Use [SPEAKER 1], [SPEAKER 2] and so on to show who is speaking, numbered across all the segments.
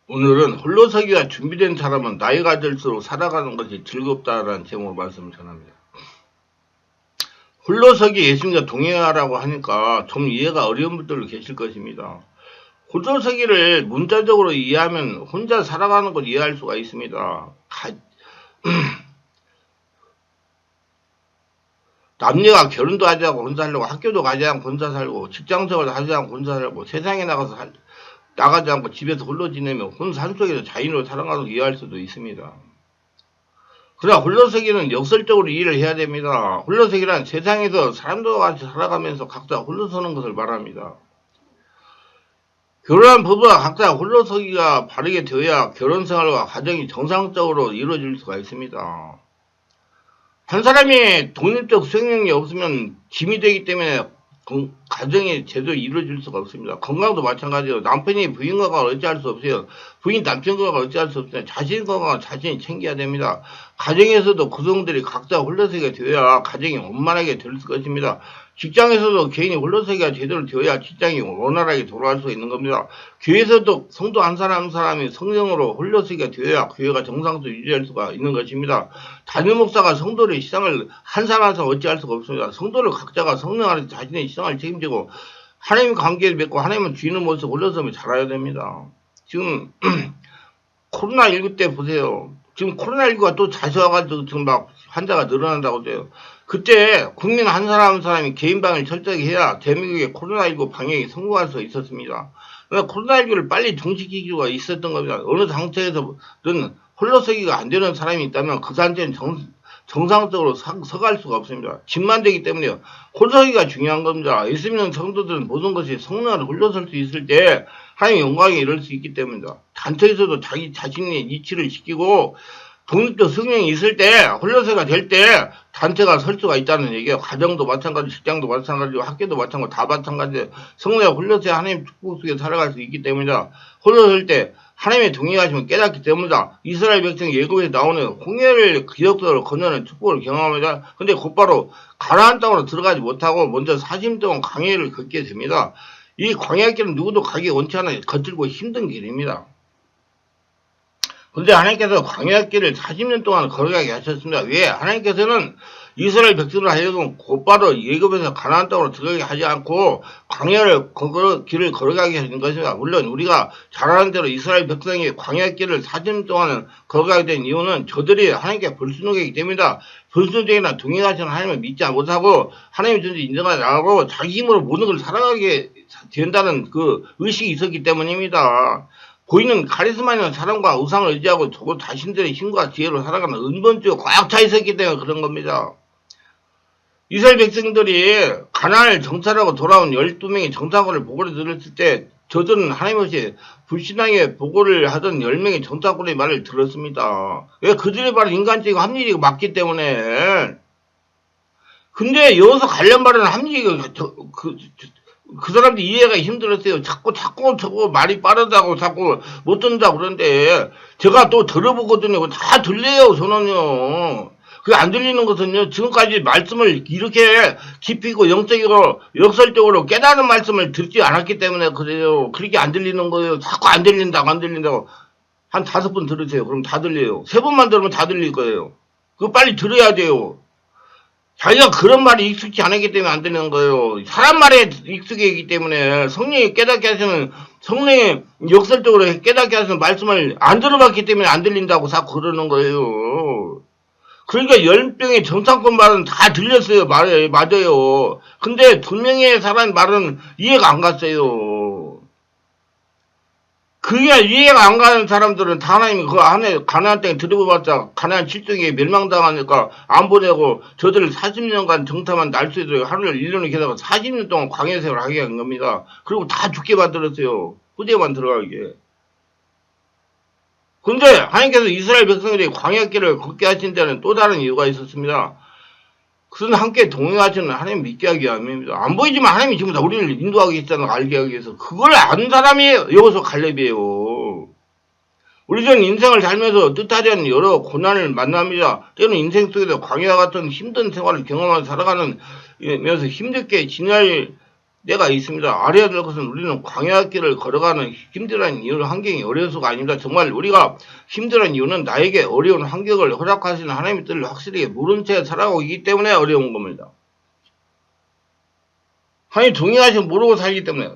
[SPEAKER 1] 오늘은 홀로서기가 준비된 사람은 나이가 들수록 살아가는 것이 즐겁다라는 제목으로 말씀을 전합니다. 홀로서기 예수님과 동행하라고 하니까 좀 이해가 어려운 분들도 계실 것입니다. 홀로서기를 문자적으로 이해하면 혼자 살아가는 걸 이해할 수가 있습니다. 남녀가 결혼도 하지 않고 혼자 살고, 학교도 가지 않고 혼자 살고, 직장생활도 하지 않고 혼자 살고, 세상에 나가지 않고 집에서 홀로 지내며 산속에서 자인으로 살아가는 걸 이해할 수도 있습니다. 그러나 홀로서기는 역설적으로 이해를 해야 됩니다. 홀로서기란 세상에서 사람들과 같이 살아가면서 각자 홀로 서는 것을 말합니다. 결혼한 부부가 각자 홀로서기가 바르게 되어야 결혼생활과 가정이 정상적으로 이루어질 수가 있습니다. 한 사람이 독립적 수행력이 없으면 짐이 되기 때문에 가정이 제대로 이루어질 수가 없습니다. 건강도 마찬가지예요. 남편이 부인 건강을 어찌할 수 없어요. 부인 남편 건강을 어찌할 수 없어요. 자신 건강을 자신이 챙겨야 됩니다. 가정에서도 구성들이 각자 홀로서기가 되어야 가정이 원만하게 될 것입니다. 직장에서도 개인이 홀로서기가 제대로 되어야 직장이 원활하게 돌아갈 수 있는 겁니다. 교회에서도 성도 한 사람 한 사람이 성령으로 홀로서기가 되어야 교회가 정상적으로 유지할 수가 있는 것입니다. 담임 목사가 성도의 시상을 한 사람 한 사람 어찌할 수가 없습니다. 성도를 각자가 성령 안에서 자신의 시상을 책임지고 하나님 관계를 맺고 하나님은 주인의 모습을 홀로서기 잘해야 됩니다. 지금 코로나19 때 보세요. 지금 코로나19가 또 다시 와가지고 지금 막 환자가 늘어난다고 해요. 그때 국민 한 사람 한 사람이 개인 방역을 철저히 해야 대한민국의 코로나19 방역이 성공할 수 있었습니다. 그러나 코로나19를 빨리 종식시킬 필요가 있었던 겁니다. 어느 단체에서든 홀로서기가 안 되는 사람이 있다면 그 단체는 정상적으로 서갈 수가 없습니다. 집만 되기 때문에 홀로서기가 중요한 겁니다. 예수 믿는 성도들은 모든 것이 성령으로 홀로설 수 있을 때 하나님의 영광에 이를 수 있기 때문입니다. 단체에서도 자기 자신의 이치를 지키고 독립적 성령이 있을 때, 홀로서기가 될 때 단체가 설 수가 있다는 얘기예요. 가정도 마찬가지, 직장도 마찬가지고, 학교도 마찬가지, 다 마찬가지예요. 성령과 홀로서기 하나님 축복 속에 살아갈 수 있기 때문이다. 홀로설 때 하나님의 동행하시면 깨닫기 때문이다. 이스라엘 백성이 예굽에서 나오는 홍해를 기적적으로 건너는 축복을 경험합니다. 근데 곧바로 가나안 땅으로 들어가지 못하고 먼저 40년 동안 광야를 걷게 됩니다. 이 광야 길은 누구도 가기 원치 않아 거칠고 힘든 길입니다. 근데 하나님께서 광야길을 40년 동안 걸어가게 하셨습니다. 왜? 하나님께서는 이스라엘 백성을 하여금 곧바로 예굽에서 가나안 땅으로 들어가게 하지 않고 광야를 길을 걸어가게 하신 것입니다. 물론 우리가 잘 아는 대로 이스라엘 백성이 광야길을 40년 동안 걸어가게 된 이유는 저들이 하나님께 불순종이기 때문이다. 불순종이나 동행하시는 하나님을 믿지 못하고 하나님의 존재 인정하지 않고 자기 힘으로 모든 걸 살아가게 된다는 그 의식이 있었기 때문입니다. 보이는 카리스마 있는 사람과 우상을 의지하고 저거 자신들의 힘과 지혜로 살아가는 은본주의가 꽉 차 있었기 때문에 그런 겁니다. 이스라엘 백성들이 가나안을 정찰하고 돌아온 12명의 정탐꾼을 보고를 들었을 때 저들은 하나님 없이 불신앙의 보고를 하던 10명의 정탐꾼의 말을 들었습니다. 왜? 그들의 말은 인간적이고 합리적이고 맞기 때문에. 근데 여기서 관련 말은 합리적이고 그 사람들 이해가 힘들었어요. 자꾸 저거 말이 빠르다고 자꾸 못 듣는다고 그러는데 제가 또 들어보거든요. 다 들려요, 저는요. 그게 안 들리는 것은요, 지금까지 말씀을 이렇게 깊이 있고 영적이고 역설적으로 깨달은 말씀을 듣지 않았기 때문에 그래요. 그렇게 안 들리는 거예요. 자꾸 안 들린다고. 한 5번 들으세요. 그럼 다 들려요. 3번만 들으면 다 들릴 거예요. 그거 빨리 들어야 돼요. 자기가 그런 말이 익숙치 않았기 때문에 안 되는 거예요. 사람 말에 익숙해있기 때문에 성령이 깨닫게 하시는, 성령이 역설적으로 깨닫게 하시는 말씀을 안 들어봤기 때문에 안 들린다고 자꾸 그러는 거예요. 그러니까 10명의 정상권 말은 다 들렸어요. 맞아요. 근데 2명의 사람 말은 이해가 안 갔어요. 그게 이해가 안 가는 사람들은 다 하나님이 그 안에 가나안 땅에 들어가봤자 가나안 7종에 멸망당하니까 안 보내고 저들을 40년간 정탐한 날수에도 하루를 1년을 계속하고 40년 동안 광야 생활을 하게 한 겁니다. 그리고 다 죽게 만들었어요. 후대만 들어가게. 근데 하나님께서 이스라엘 백성들이 광야길을 걷게 하신 데는 또 다른 이유가 있었습니다. 그것은 함께 동행하시는 하나님 믿게 하기 위함입니다. 안 보이지만 하나님이 지금 다 우리를 인도하기 있다는 걸 알게 하기 위해서 그걸 아는 사람이 여기서 갈렙이에요. 우리는 인생을 살면서 뜻하지 않는 여러 고난을 만납니다. 때로는 인생 속에서 광야 같은 힘든 생활을 경험하며 살아가면서 힘들게 지낼 때가 있습니다. 알아야 될 것은 우리는 광야길을 걸어가는 힘들한 이유는 환경이 어려서가 아닙니다. 정말 우리가 힘들은 이유는 나에게 어려운 환경을 허락하시는 하나님의 뜻을 확실히 모른 채 살아가고 있기 때문에 어려운 겁니다. 하나님 동의하시면 모르고 살기 때문에,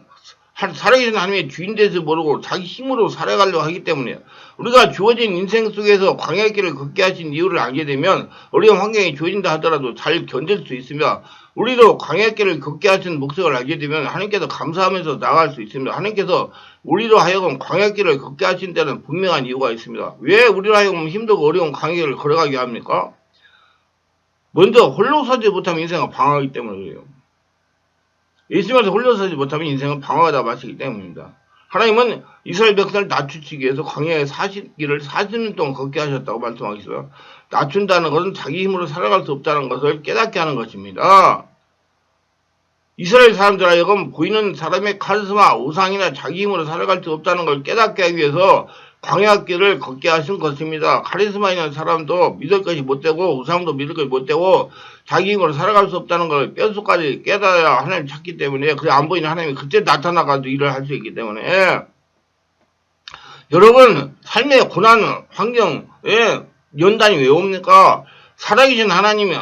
[SPEAKER 1] 살아계신 하나님의 주인 돼서 모르고 자기 힘으로 살아가려고 하기 때문에, 우리가 주어진 인생 속에서 광야길을 걷게 하신 이유를 알게 되면 어려운 환경이 주어진다 하더라도 잘 견딜 수 있으며, 우리도 광야길을 걷게 하신 목적을 알게 되면 하나님께서 감사하면서 나아갈 수 있습니다. 하나님께서 우리로 하여금 광야길을 걷게 하신 데는 분명한 이유가 있습니다. 왜 우리로 하여금 힘들고 어려운 광야길을 걸어가게 합니까? 먼저 홀로 서지 못하면 인생은 방황하기 때문에 그래요. 예수님께서 홀로 서지 못하면 인생은 방황하다 마시기 때문입니다. 하나님은 이스라엘 백성을 낮추기 위해서 광야의 40길을 40년 동안 걷게 하셨다고 말씀하셨어요. 낮춘다는 것은 자기 힘으로 살아갈 수 없다는 것을 깨닫게 하는 것입니다. 이스라엘 사람들 하여금 보이는 사람의 카리스마, 우상이나 자기 힘으로 살아갈 수 없다는 걸 깨닫게 하기 위해서 광야길을 걷게 하신 것입니다. 카리스마 있는 사람도 믿을 것이 못되고 우상도 믿을 것이 못되고 자기 힘으로 살아갈 수 없다는 걸 뼛속까지 깨달아야 하나님 찾기 때문에, 그래 안 보이는 하나님이 그때 나타나가지고 일을 할 수 있기 때문에, 여러분 삶의 고난 환경에 연단이 왜 옵니까? 살아계신 하나님이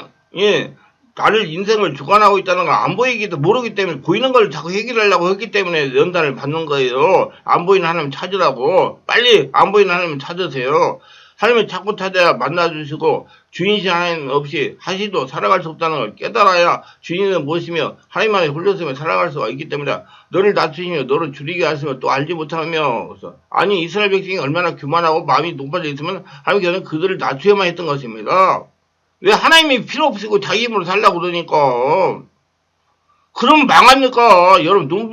[SPEAKER 1] 나를 인생을 주관하고 있다는 걸 안 보이기도 모르기 때문에, 보이는 걸 자꾸 해결하려고 했기 때문에 연단을 받는 거예요. 안 보이는 하나님 찾으라고. 빨리 안 보이는 하나님 찾으세요. 하나님을 자꾸 찾아야 만나주시고, 주인이신 하나님 없이 하시도 살아갈 수 없다는 걸 깨달아야 주인은 무엇이며 하나님만에 홀렸으며 살아갈 수가 있기 때문에, 너를 낮추시며 너를 줄이게 하시며 또 알지 못하며, 아니 이스라엘 백성이 얼마나 교만하고 마음이 높아져 있으면 하나님께서는 그들을 낮추어야만 했던 것입니다. 왜 하나님이 필요 없이고 자기 힘으로 살려고 그러니까. 그럼 망합니까? 여러분, 눈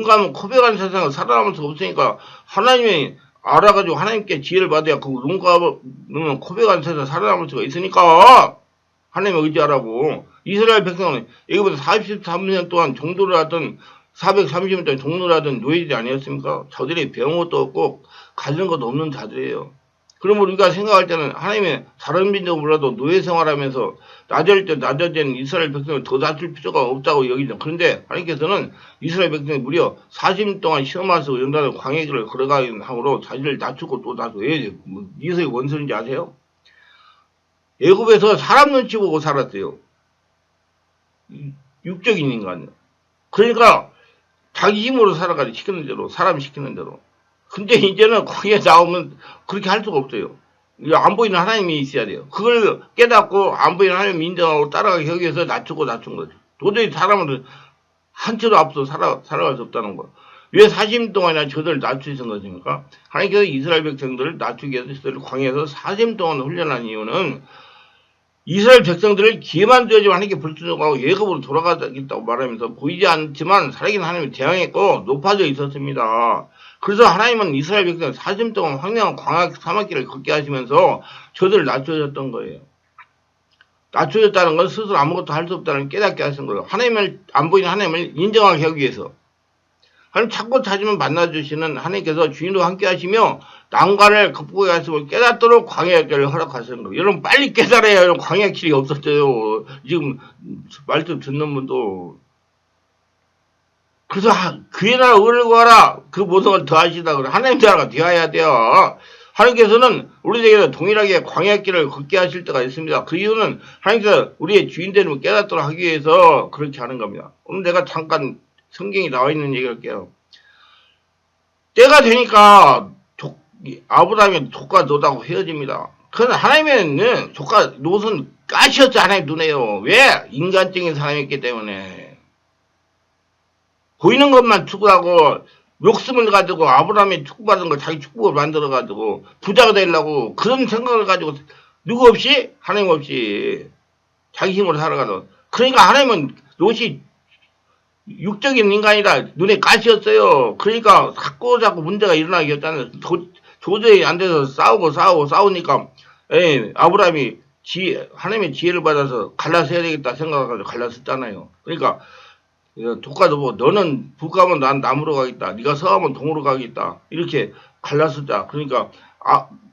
[SPEAKER 1] 감으면 코 베가는 세상을 살아남을 수 없으니까 하나님이 알아가지고 하나님께 지혜를 받아야 그 눈 감으면 코 베가는 세상을 살아남을 수가 있으니까 하나님의 의지하라고. 이스라엘 백성은 여기보다 43년 동안 종도를 하던, 430년 동안 종로를 하던 노예들이 아니었습니까? 저들이 배운 것도 없고 가진 것도 없는 자들이에요. 그럼 우리가 생각할 때는 하나님의 다른 민족은 몰라도 노예 생활하면서 낮아진 이스라엘 백성을 더 낮출 필요가 없다고 여기죠. 그런데 하나님께서는 이스라엘 백성이 무려 40년 동안 시험하면서 연단을 광야길을 걸어가는 함으로 자기를 낮추고 또 낮추고. 왜 이스라엘 원수인지 아세요? 애굽에서 사람 눈치 보고 살았어요. 육적인 인간이요. 그러니까 자기 힘으로 살아가지, 시키는 대로, 사람 시키는 대로. 근데 이제는 거기에 나오면 그렇게 할 수가 없어요. 안 보이는 하나님이 있어야 돼요. 그걸 깨닫고 안 보이는 하나님 인정하고 따라가기 위해서 낮춘 거죠. 도저히 사람은 한 채도 앞서 살아갈 수 없다는 거. 왜 40년 동안이나 저들을 낮추신 것입니까? 하나님께서 이스라엘 백성들을 낮추기 위해서 저들을 광야에서 40년 동안 훈련한 이유는 이스라엘 백성들을 기회만 주어지면 하나님께 불순종하고 예굽으로 돌아가겠다고 말하면서 보이지 않지만 살아계신 하나님이 대항했고 높아져 있었습니다. 그래서 하나님은 이스라엘 백성을 40년 동안 황량한 광야 사막길을 걷게 하시면서 저들을 낮춰줬던 거예요. 낮춰줬다는 건 스스로 아무것도 할 수 없다는 깨닫게 하신 거예요. 하나님을, 안 보이는 하나님을 인정하게 하기 위해서. 하나님 찾고 찾으면 만나주시는 하나님께서 주인으로 함께 하시며 난관을 극복해 하심을 깨닫도록 광야길을 허락하시는 거예요. 여러분 빨리 깨달아야 여러분 광야길이 없었어요. 지금 말씀 듣는 분도. 그래서 그의 나라 의를 구하라. 그 모든 걸 더하시다 그래. 하나님 나라가 되어야 돼요. 하나님께서는 우리에게 동일하게 광야길을 걷게 하실 때가 있습니다. 그 이유는 하나님께서 우리의 주인됨을 깨닫도록 하기 위해서 그렇게 하는 겁니다. 오늘 내가 잠깐 성경에 나와 있는 얘기를 할게요. 때가 되니까 아브라함이 조카 노다고 헤어집니다. 그러나 하나님은 조카 노선 까시었죠. 하나님 눈에요. 왜? 인간적인 사람이었기 때문에. 보이는 것만 추구하고 욕심을 가지고 아브라함이 축복받은 걸 자기 축복을 만들어가지고 부자가 되려고 그런 생각을 가지고 누구 없이? 하나님 없이 자기 힘으로 살아가서. 그러니까 하나님은 롯이 육적인 인간이라 눈에 가시였어요. 그러니까 자꾸 문제가 일어나게 했잖아요. 도저히 안 돼서 싸우니까 아브라함이 하나님의 지혜를 받아서 갈라서 해야 되겠다 생각해서 갈라섰잖아요. 그러니까 조카도 뭐 너는 북가면 난 남으로 가겠다. 네가 서하면 동으로 가겠다. 이렇게 갈라섰자. 그러니까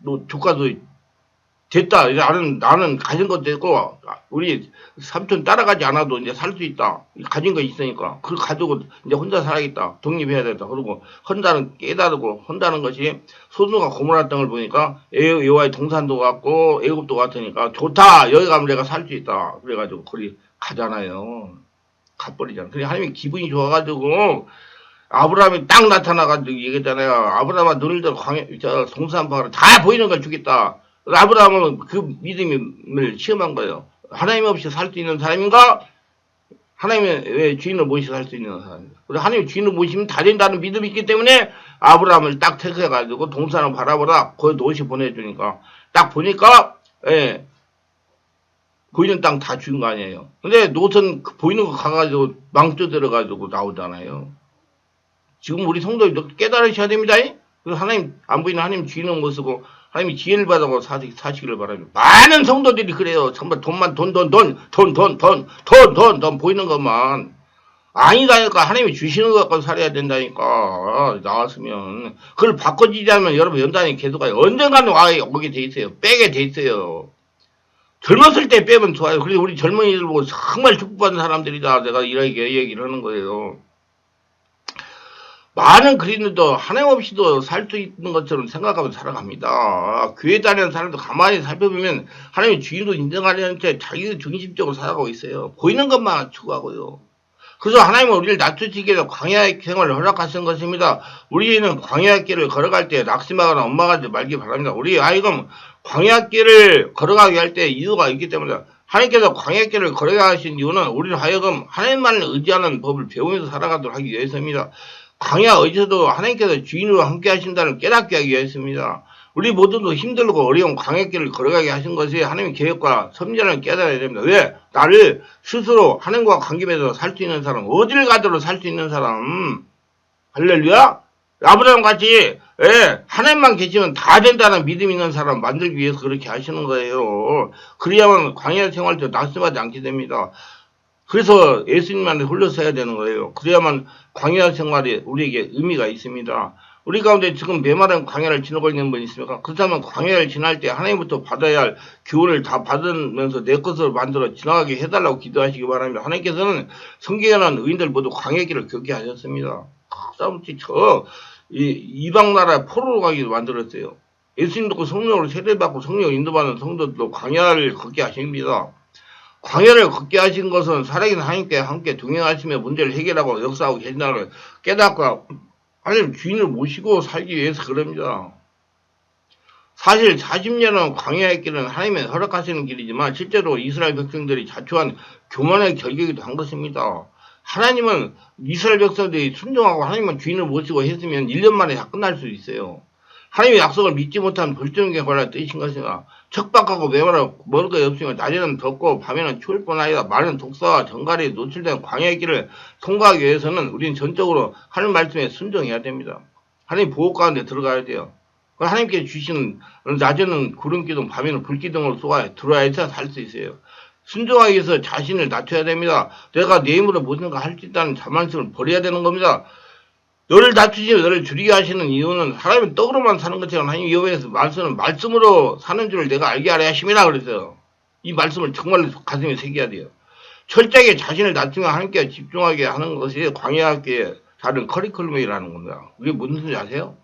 [SPEAKER 1] 너 조카도 됐다. 이제 나는 가진 것도 있고, 우리 삼촌 따라가지 않아도 이제 살 수 있다. 가진 거 있으니까. 그걸 가지고 이제 혼자 살아야겠다. 독립해야 된다. 그리고 혼자는 깨달고, 혼자는 것이 소수가 고문했던 걸 보니까 여호와의 동산도 같고, 애굽도 같으니까 좋다. 여기 가면 내가 살 수 있다. 그래가지고 거기 가잖아요. 가버리잖아. 그래 하나님이 기분이 좋아가지고, 아브라함이 딱 나타나가지고 얘기했잖아요. 아브라함아 너희들 동산방을 다 보이는 걸 주겠다. 아브라함은 그 믿음을 시험한 거예요. 하나님 없이 살 수 있는 사람인가? 하나님의 왜 주인을 모시고 살 수 있는 사람인가? 하나님의 주인을 모시면 다 된다는 믿음이 있기 때문에 아브라함을 딱 택해가지고 동산을 바라보라. 거기 노시 보내주니까. 딱 보니까, 예, 보이는 땅 다 준 거 아니에요. 근데 노선 보이는 거 가가지고 망쳐 들어가지고 나오잖아요. 지금 우리 성도들 깨달으셔야 됩니다. 그래서 하나님, 안 보이는 하나님 주인을 못 쓰고, 하나님이 지혜를 받아서 사시기를 바랍니다. 많은 성도들이 그래요. 정말 돈만, 돈, 보이는 것만. 아니다니까. 하나님이 주시는 것 갖고 살아야 된다니까. 나왔으면. 그걸 바꿔지지 않으면 여러분 연단이 계속 가요. 언젠가는 오게 돼 있어요. 빼게 돼 있어요. 젊었을 때 빼면 좋아요. 그래서 우리 젊은이들 보고 정말 축복받는 사람들이다. 내가 이렇게 얘기를 하는 거예요. 많은 그리스도도 하나님 없이도 살 수 있는 것처럼 생각하고 살아갑니다. 교회 다니는 사람도 가만히 살펴보면 하나님의 주인도 인정하려는 채 자기 중심적으로 살아가고 있어요. 보이는 것만 추구하고요. 그래서 하나님은 우리를 낮추시기 위해서 광야의 생활을 허락하신 것입니다. 우리는 광야의 길을 걸어갈 때 낙심하거나 원망하지 말기 바랍니다. 우리 아이가 광야의 길을 걸어가게 할 때 이유가 있기 때문에 하나님께서 광야의 길을 걸어가게 하신 이유는 우리를 하여금 하나님만을 의지하는 법을 배우면서 살아가도록 하기 위해서입니다. 광야 어디서도 하나님께서 주인으로 함께 하신다는 깨닫게 하기 위해서입니다. 우리 모두도 힘들고 어려운 광야길을 걸어가게 하신 것이 하나님의 계획과 섭리라는 깨달아야 됩니다. 왜? 나를 스스로 하나님과 관계 맺어서 살 수 있는 사람, 어딜 가더라도 살 수 있는 사람, 할렐루야? 아브라함 같이 하나님만 계시면 다 된다는 믿음 있는 사람 만들기 위해서 그렇게 하시는 거예요. 그래야만 광야 생활도 낙심하지 않게 됩니다. 그래서 예수님만을 홀려서야 되는 거예요. 그래야만 광야 생활이 우리에게 의미가 있습니다. 우리 가운데 지금 메마른 광야를 지나고 있는 분 있습니까? 그렇다면 광야를 지날 때 하나님부터 받아야 할 교훈을 다 받으면서 내 것으로 만들어 지나가게 해달라고 기도하시기 바랍니다. 하나님께서는 성경에 나온 의인들 모두 광야 길을 겪게 하셨습니다. 싸움치 이방 나라 포로로 가기도 만들었어요. 예수님 듣고 성령으로 세례받고 성령 인도받는 성도들도 광야를 걷게 하십니다. 광야를 걷게 하신 것은 살아계신 하나님께 함께 동행하시며 문제를 해결하고 역사하고 계신다는 깨닫고 하나님 주인을 모시고 살기 위해서 그럽니다. 사실 40년은 광야의 길은 하나님의 허락하시는 길이지만 실제로 이스라엘 백성들이 자초한 교만의 결격이기도 한 것입니다. 하나님은 이스라엘 백성들이 순종하고 하나님은 주인을 모시고 했으면 1년 만에 다 끝날 수 있어요. 하나님의 약속을 믿지 못한 불순종에 관한 뜻인 것이나 척박하고 메마르고 먹을 것이 없으면 낮에는 덥고 밤에는 추울 뿐 아니라 많은 독사와 정갈에 노출된 광야의 길을 통과하기 위해서는 우리는 전적으로 하나님 말씀에 순종해야 됩니다. 하나님 보호 가운데 들어가야 돼요. 하나님께 주시는 낮에는 구름기둥 밤에는 불기둥을 쏘아 들어야지 살 수 있어요. 순종하기 위해서 자신을 낮춰야 됩니다. 내가 내 힘으로 모든 걸 할 수 있다는 자만심을 버려야 되는 겁니다. 너를 낮추시고 너를 줄이게 하시는 이유는 사람이 떡으로만 사는 것처럼 하나님 여호와에서 말씀으로 사는 줄을 내가 알게 하려 하심이라 그랬어요. 이 말씀을 정말 가슴에 새겨야 돼요. 철저하게 자신을 낮추며 하나님께 집중하게 하는 것이 광야학교의 다른 커리큘럼이라는 겁니다. 그게 무슨 소리 아세요?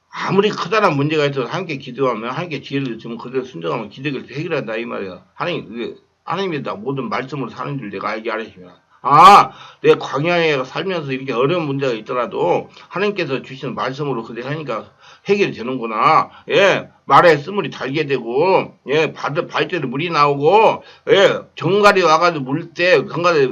[SPEAKER 1] 아무리 커다란 문제가 있어도 하나님께 기도하면 하나님께 지혜를 주면 그대로 순종하면 기대를 해결한다 이 말이야. 하나님이 다 모든 말씀으로 사는 줄 내가 알게 하시면 내 광야에 살면서 이렇게 어려운 문제가 있더라도 하나님께서 주시는 말씀으로 그대로 하니까 해결이 되는구나. 말에 쓴물이 달게 되고 발대로 물이 나오고 정갈이 와가지고 물 때 정갈에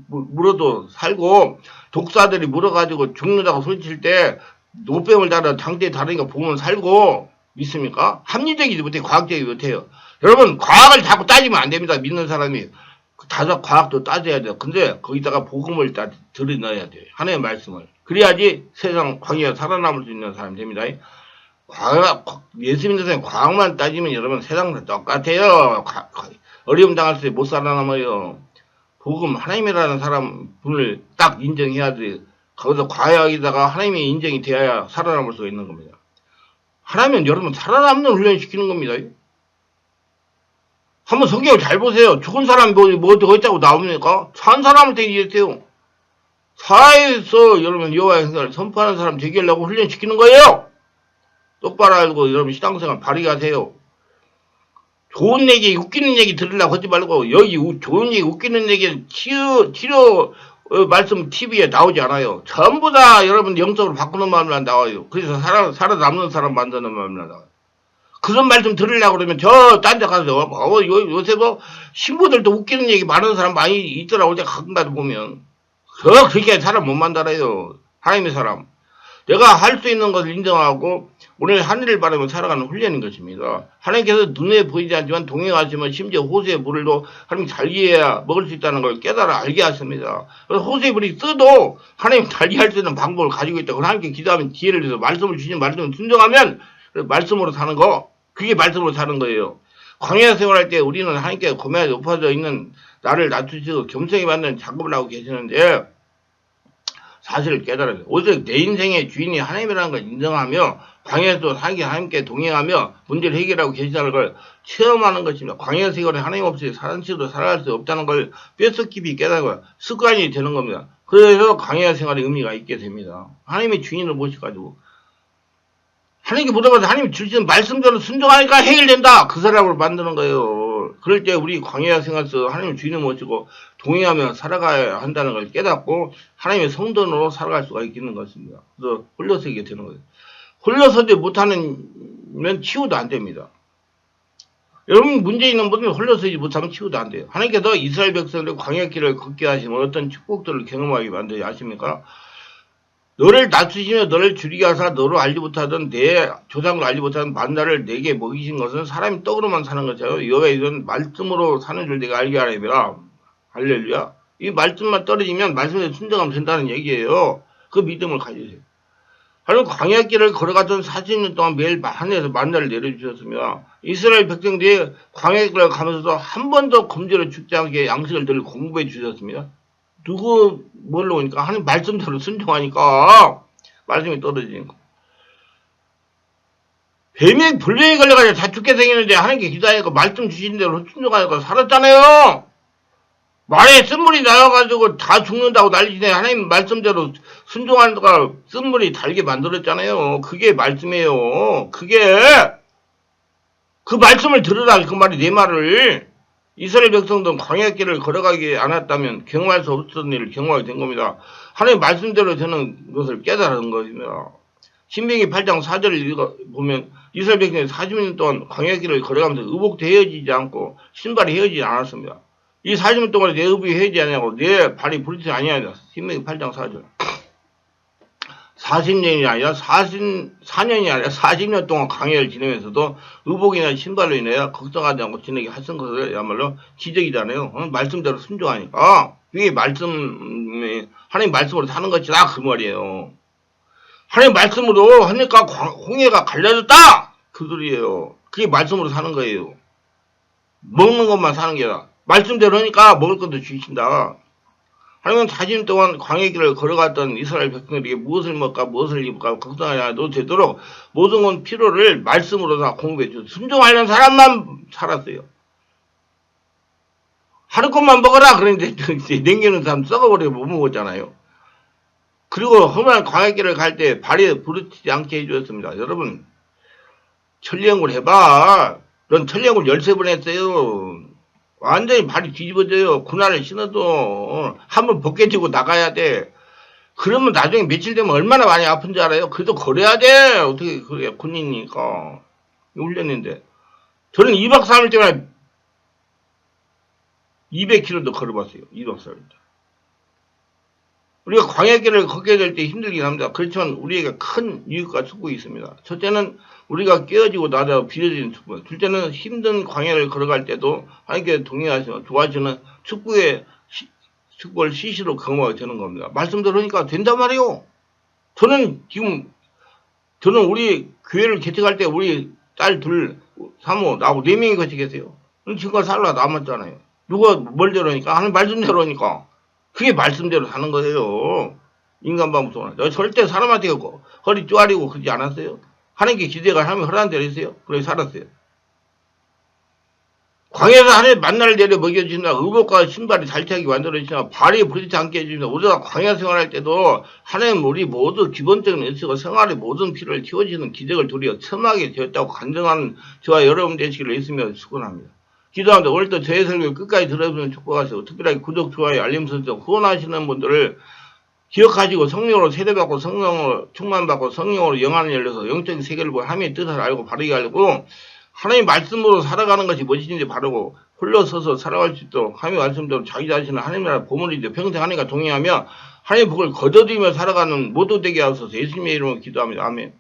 [SPEAKER 1] 물어도 살고 독사들이 물어가지고 죽는다고 소리칠 때 노뱀을 달아 장대에 다르니까 보면 살고 믿습니까? 합리적이지 못해 과학적이지 못해요. 여러분 과학을 자꾸 따지면 안 됩니다. 믿는 사람이. 다자 과학도 따져야 돼요. 근데 거기다가 복음을 들여넣어야 돼요. 하나님의 말씀을. 그래야지 세상 광야에 살아남을 수 있는 사람이 됩니다. 예수 믿는 사람이 과학만 따지면 여러분 세상과 똑같아요. 어려움 당할 때 못 살아남아요. 복음 하나님이라는 사람 분을 딱 인정해야 돼요. 거기서 과학에다가 하나님의 인정이 되어야 살아남을 수가 있는 겁니다. 하나님은 여러분 살아남는 훈련을 시키는 겁니다. 한번 성경을 잘 보세요. 죽은 사람이 뭐 어떻게 했다고 나옵니까? 산 사람한테 얘기했어요. 사회에서 여러분 여호와의 행사를 선포하는 사람 되게 하려고 훈련시키는 거예요. 똑바로 알고 여러분 신앙생활 바르게 하세요. 좋은 얘기, 웃기는 얘기 들으려고 하지 말고, 여기 좋은 얘기, 웃기는 얘기, 치료, 말씀 TV에 나오지 않아요. 전부 다 여러분 영적으로 바꾸는 마음으로 나와요. 그래서 살아남는 사람 만드는 마음으로 나와요. 그런 말씀 들으려고 그러면 딴 데 가서, 요새 뭐, 신부들도 웃기는 얘기 많은 사람 많이 있더라고. 제가 가끔가다 보면. 그렇게 사람 못 만들어요. 하나님의 사람. 내가 할 수 있는 것을 인정하고 오늘 하늘을 바라며 살아가는 훈련인 것입니다. 하나님께서 눈에 보이지 않지만 동행하시면 심지어 호수의 물을도 하나님 달기해야 먹을 수 있다는 걸 깨달아 알게 하십니다. 그래서 호수의 물이 써도 하나님 달기할 수 있는 방법을 가지고 있다고 하나님께 기도하면 기회를 줘서 말씀을 주신 말씀을 순종하면 말씀으로 사는 거, 그게 말씀으로 사는 거예요. 광야 생활할 때 우리는 하나님께 고매에 높아져 있는 나를 낮추시고 겸손히 만드는 작업을 하고 계시는데 사실을 깨달아요. 오직 내 인생의 주인이 하나님이라는 걸 인정하며 광야에서 하나님께 동행하며 문제를 해결하고 계시다는 걸 체험하는 것입니다. 광야 생활에 하나님 없이 사람치도 살아갈 수 없다는 걸 뼛속 깊이 깨달고 습관이 되는 겁니다. 그래서 광야 생활의 의미가 있게 됩니다. 하나님의 주인을 모셔가지고 하나님께 물어봐도 하나님이 주시는 말씀대로 순종하니까 해결된다. 그 사람을 만드는 거예요. 그럴 때 우리 광야 생활에서 하나님 주인을 모시고 동의하며 살아가야 한다는 걸 깨닫고 하나님의 성전으로 살아갈 수가 있는 것입니다. 그래서 홀려서게 되는 거예요. 홀려서지 못하면 치유도 안 됩니다. 여러분 문제 있는 분은 홀려서지 못하면 치유도 안 돼요. 하나님께서 이스라엘 백성들의 광야길을 걷게 하시면 어떤 축복들을 경험하게 만들지 아십니까? 너를 낮추시며 너를 줄이게 하사 너로 알지 못하던 내 조상으로 알지 못하던 만나를 내게 먹이신 것은 사람이 떡으로만 사는 것이요 여호와의 이런 말씀으로 사는 줄 내가 알게 하려니라. 할렐루야. 이 말씀만 떨어지면 말씀에 순종하면 된다는 얘기예요. 그 믿음을 가지세요. 하나님 광야길을 걸어갔던 40년 동안 매일 하늘에서 만나를 내려주셨습니다. 이스라엘 백성들이 광야길을 가면서도 한 번도 검지로 죽지 않게 양식을 늘 공부해 주셨습니다. 누구 뭘로 오니까 하나님 말씀대로 순종하니까 말씀이 떨어지니까 뱀이 불뱀이 걸려가지고 다 죽게 생겼는데 하나님께 기도하니까 말씀 주신 대로 순종하니까 살았잖아요. 말에 쓴물이 나와가지고 다 죽는다고 난리지네. 하나님 말씀대로 순종하니까 쓴물이 달게 만들었잖아요. 그게 말씀이에요. 그게 그 말씀을 들으라. 그 말이 내 말을. 이스라엘 백성도 광야길을 걸어가지 않았다면 경험할 수 없었던 일을 경험하게 된 겁니다. 하나님 말씀대로 되는 것을 깨달은 것입니다. 신명기 8장 4절을 읽어보면 이스라엘 백성이 40년 동안 광야길을 걸어가면서 의복도 헤어지지 않고 신발이 헤어지지 않았습니다. 이 40년 동안에 내 의복이 헤어지지 않냐고 내 발이 부르지 아니하냐. 신명기 8장 4절. 40년이 아니라 4년이 아니라 40년 동안 광야를 지내면서도 의복이나 신발로 인해 걱정하지 않고 지내게 하신 것을야말로 기적이잖아요. 말씀대로 순종하니까. 그게 하나님 말씀으로 사는 것이다. 그 말이에요. 하나님 말씀으로 하니까 홍해가 갈라졌다! 그 소리예요. 그게 말씀으로 사는 거예요. 먹는 것만 사는 게 아니라. 말씀대로 하니까 먹을 것도 주신다. 하나님은 40년 동안 광야길을 걸어갔던 이스라엘 백성들에게 무엇을 먹을까 무엇을 입을까 걱정하지 않아도 되도록 모든 건 필요를 말씀으로 다 공부해 줬어요. 순종하는 사람만 살았어요. 하루 것만 먹어라 그랬는데 냉기는 사람 썩어버리고 못 먹었잖아요. 그리고 험한 광야길을 갈 때 발에 부딪히지 않게 해주었습니다. 여러분 천리연구를 해봐. 넌 천리연구를 13번 했어요. 완전히 발이 뒤집어져요. 군화를 신어도 한번 벗겨지고 나가야 돼. 그러면 나중에 며칠 되면 얼마나 많이 아픈 줄 알아요? 그래도 걸어야 돼. 어떻게 그래 군인이니까. 훈련인데. 저는 2박 3일 동안 200km도 걸어봤어요. 2박 3일. 우리가 광야길을 걷게 될 때 힘들긴 합니다. 그렇지만 우리에게 큰 유익과 축복이 있습니다. 첫째는 우리가 깨어지고 나다 비려지는 축복. 둘째는 힘든 광야를 걸어갈 때도 하나님께 동의하시고 도와주는 축복을 시시로 경험하게 되는 겁니다. 말씀대로 하니까 된단 말이에요. 저는 우리 교회를 개척할 때 우리 딸 둘, 사모, 나하고 4명이 같이 계세요. 지금까지 살라 남았잖아요. 누가 뭘 대로니까 하는 말씀대로 하니까. 그게 말씀대로 사는 거예요. 인간방송. 절대 사람한테 허리 쪼아리고 그러지 않았어요. 하나님께 기대가 하나님 허락한 대로 했어요. 그래서 살았어요. 광야에서 하나님 만나를 내려 먹여주신다. 의복과 신발이 달치하게 만들어주신다. 발이 부딪히지 않게 해주신다. 우리가 광야 생활할 때도 하나님 우리 모두 기본적인 의식과 생활의 모든 필요를 채워주시는 기적을 도리어 첨하게 되었다고 간증하는 저와 여러분 되시기를 예수님으로 축원합니다. 기도합니다. 오늘도 저의 설교 끝까지 들어주면 축복하시고 특별하게 구독, 좋아요, 알림 설정 후원하시는 분들을 기억하시고 성령으로 세례받고 성령으로 충만받고 성령으로 영안을 열려서 영적인 세계를 보고 하나님의 뜻을 알고 바르게 알고 하나님 말씀으로 살아가는 것이 무엇인지 바르고 홀로 서서 살아갈 수 있도록 하나님의 말씀대로 자기 자신을 하나님 나라 보물이죠. 평생 하나님과 동행하며 하나님의 복을 거둬들이며 살아가는 모두 되게 하소서. 예수님의 이름으로 기도합니다. 아멘.